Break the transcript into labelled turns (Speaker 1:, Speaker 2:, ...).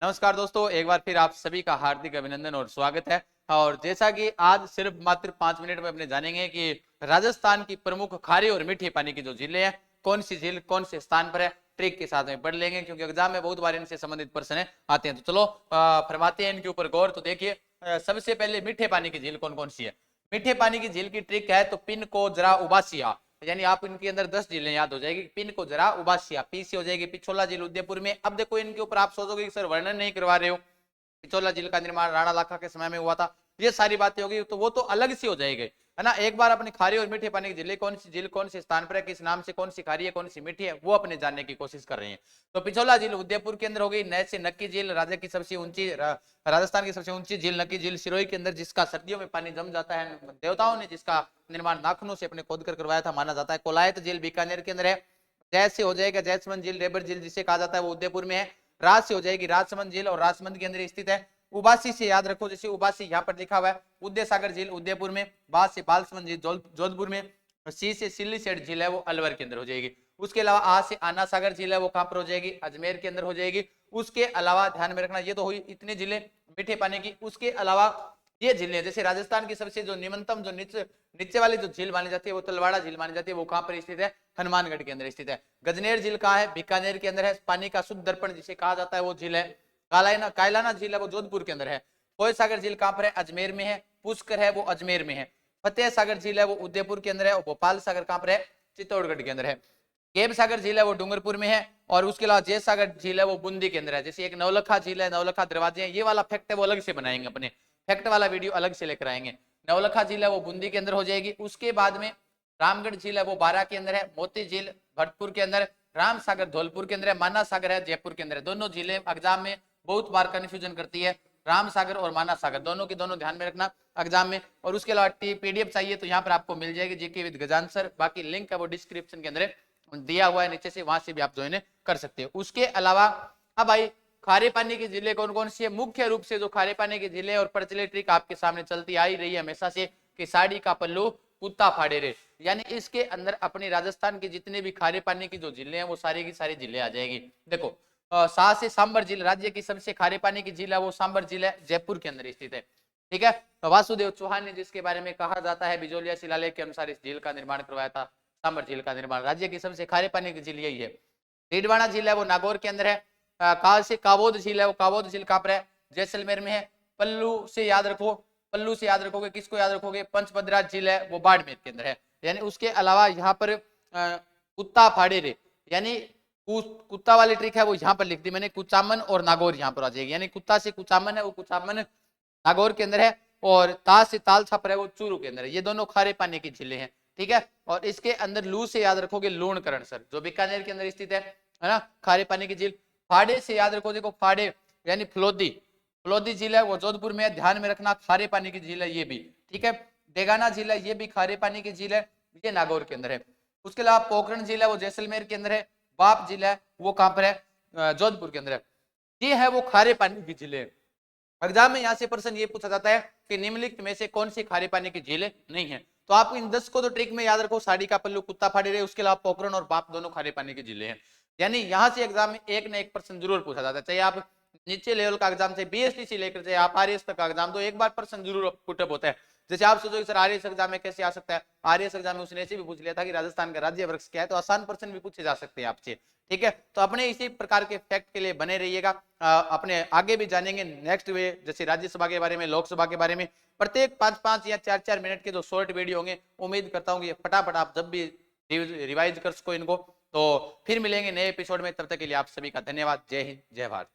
Speaker 1: नमस्कार दोस्तों, एक बार फिर आप सभी का हार्दिक अभिनंदन और स्वागत है। और जैसा कि आज सिर्फ मात्र 5 मिनट में अपने जानेंगे कि राजस्थान की प्रमुख खारे और मीठे पानी की जो झीलें हैं, कौन सी झील कौन से स्थान पर है, ट्रिक के साथ में पढ़ लेंगे क्योंकि एग्जाम में बहुत बार इनसे संबंधित प्रश्न आते हैं। तो चलो फरमाते हैं इनके ऊपर गौर। तो देखिए, सबसे पहले मीठे पानी की झील कौन कौन सी है। मीठे पानी की झील की ट्रिक है तो पिन को जरा उबासिया, यानी आप इनके अंदर 10 झीलें याद हो जाएगी। पिन को जरा उबासिया, पी से हो जाएगी पिछोला झील उदयपुर में। अब देखो इनके ऊपर आप सोचोगे कि सर वर्णन नहीं करवा रहे हो, पिछोला झील का निर्माण राणा लाखा के समय में हुआ था, ये सारी बातें होगी तो वो तो अलग सी हो जाएगी, है ना। एक बार अपनी खारी और मीठे पानी की झील कौन सी स्थान पर है, किस नाम से, कौन सी खारी है कौन सी मीठी है, वो अपने जानने की कोशिश कर रहे हैं। तो पिछोला झील उदयपुर के अंदर हो गई। नए से नक्की झील राज्य की सबसे ऊंची, राजस्थान की सबसे ऊंची झील नक्की झील सिरोही के अंदर, जिसका सर्दियों में पानी जम जाता है। देवताओं ने जिसका निर्माण नाखूनों से अपने खोद कर करवाया था, माना जाता है। कोलायत झील बीकानेर के अंदर है। जैस से हो जाएगा जैसमंद झील, रेबर झील जिसे कहा जाता है वो उदयपुर में है। राज से हो जाएगी राजसमंद झील और राजसमंद के अंदर स्थित है। उबासी से याद रखो, जैसे उबासी यहाँ पर लिखा हुआ है, उदय सागर झील उदयपुर में, बाल से बालसमंद झील जोधपुर में, सी से सिल्ली सेठ झील है वो अलवर के अंदर हो जाएगी। उसके अलावा आ से आना सागर झील है वो कहां पर हो जाएगी, अजमेर के अंदर हो जाएगी। उसके अलावा ध्यान में रखना, ये तो हुई इतनी झीलें मीठे पानी की। उसके अलावा ये झीलें, जैसे राजस्थान की सबसे जो निम्नतम जो नीचे वाली जो झील मानी जाती है वो तलवाड़ा झील मानी जाती है, वो कहां पर स्थित है, हनुमानगढ़ के अंदर स्थित है। गजनेर झील कहाँ है, बीकानेर के अंदर है। पानी का शुद्ध दर्पण जिसे कहा जाता है वो झील है। कायलाना झील है वो जोधपुर के अंदर है। कोय सागर झील कहां पर है, अजमेर में है। पुष्कर है वो अजमेर में है। फतेह सागर झील है वो उदयपुर के अंदर है। और भोपाल सागर कहां पर है, चित्तौड़गढ़ के अंदर है। केब सागर झील है वो डूंगरपुर में है। और उसके अलावा जय सागर झील है वो बूंदी के अंदर है। जैसे एक नवलखा झील है, नवलखा दरवाजे हैं, ये वाला फैक्ट है वो अलग से बनाएंगे, अपने फैक्ट वाला वीडियो अलग से लेकर आएंगे। नवलखा झील है वो बूंदी के अंदर हो जाएगी। उसके बाद में रामगढ़ झील है वो बारा के अंदर है। मोती झील भरतपुर के अंदर, राम सागर धौलपुर के अंदर है। माना सागर है जयपुर के अंदर है। दोनों झीलें एग्जाम में बहुत बार कंफ्यूजन करती है, राम सागर और माना सागर, दोनों की दोनों ध्यान में रखना एग्जाम में। और उसके अलावा पीडीएफ चाहिए तो यहाँ पर आपको मिल जाएगी, जीके विद गजान सर। बाकी लिंक है वो डिस्क्रिप्शन के अंदर दिया हुआ है नीचे से, वहां से भी आप ज्वाइन कर सकते हो। उसके अलावा अब भाई खारे पानी की झीलें कौन कौन सी है। मुख्य रूप से जो खारे पानी की झीलें और प्रचलित ट्रिक आपके सामने चलती आई रही है हमेशा से कि साड़ी का पल्लू कुत्ता फाड़े रे, यानी इसके अंदर अपनी राजस्थान की जितने भी खारे पानी की जो झीलें हैं वो सारी की सारी झीलें आ जाएगी। देखो, सा से सांबर झील, राज्य की सबसे खारे पानी की झील है वो सांबर झील है, जयपुर के अंदर स्थित है। ठीक है। वासुदेव चौहान ने जिसके बारे में कहा जाता है बिजोलिया शिलालेख के अनुसार इस झील का निर्माण करवाया था, सांबर झील का निर्माण। राज्य की सबसे खारे पानी की झील यही है। डीडवाना झील है वो नागौर के अंदर है। कावोद झील है वो, कावोद झील कहां पर है, जैसलमेर में है। पल्लू से याद रखो, पल्लू से याद रखोगे, किसको याद रखोगे, पंचभद्रा झील है वो बाड़मेर के अंदर है। यानी उसके अलावा यहाँ पर कुत्ता फाड़े रे, यानी कुत्ता वाली ट्रिक है वो यहाँ पर लिख दी मैंने, कुचामन और नागौर यहाँ पर आ जाएगी। यानी कुत्ता से कुचामन है वो कुचामन नागौर के अंदर है। और ताज से ताल छापर है वो चूरू के अंदर है। ये दोनों खारे पानी की झीलें हैं। ठीक है। और इसके अंदर लू से याद रखोगे लूणकरण सर, जो बीकानेर के अंदर स्थित है ना, खारे पानी की झील। फाड़े से याद रखो, देखो फाड़े यानी फलोदी, फलोदी झील है वो जोधपुर में है, ध्यान में रखना, खारे पानी की झील है ये भी। ठीक है। डेगाना झील है ये भी खारे पानी की झील है, ये नागौर के अंदर है। उसके अलावा पोखरण झील है वो जैसलमेर के अंदर है। बाप झील है वो कहां पर है, जोधपुर के अंदर है। ये है वो खारे पानी की झीलें। एग्जाम में यहाँ से प्रश्न ये पूछा जाता है कि निम्नलिखित में से कौन सी खारे पानी की झीलें नहीं है। तो आप इन 10 को तो ट्रिक में याद रखो, साड़ी का पल्लू कुत्ता फाड़े रहे, उसके अलावा पोखरण और बाप दोनों खारे पानी की झीलें हैं। यानी यहाँ से एग्जाम में एक ना एक प्रश्न जरूर पूछा जाता है, चाहे आप नीचे लेवल का एग्जाम से बीएसटी से लेकर चाहे आप आरएएस तक का एग्जाम, तो एक बार प्रश्न जरूर पुटअप होता है। जैसे आप सोचो सर आरएएस एग्जाम में कैसे आ सकता है, आरएएस एग्जाम में उसने ऐसे भी पूछ लिया था कि राजस्थान का राज्य वृक्ष क्या है, तो आसान प्रश्न भी पूछे जा सकते हैं आपसे। ठीक है। तो अपने इसी प्रकार के फैक्ट के लिए बने रहिएगा। अपने आगे भी जानेंगे नेक्स्ट वे, जैसे राज्यसभा के बारे में, लोकसभा के बारे में, प्रत्येक 5-5 या 4-4 मिनट के जो शॉर्ट वीडियो होंगे, उम्मीद करता हूँ ये फटाफट आप जब भी रिवाइज कर सको इनको। तो फिर मिलेंगे नए एपिसोड में, तब तक के लिए आप सभी का धन्यवाद। जय हिंद, जय भारत।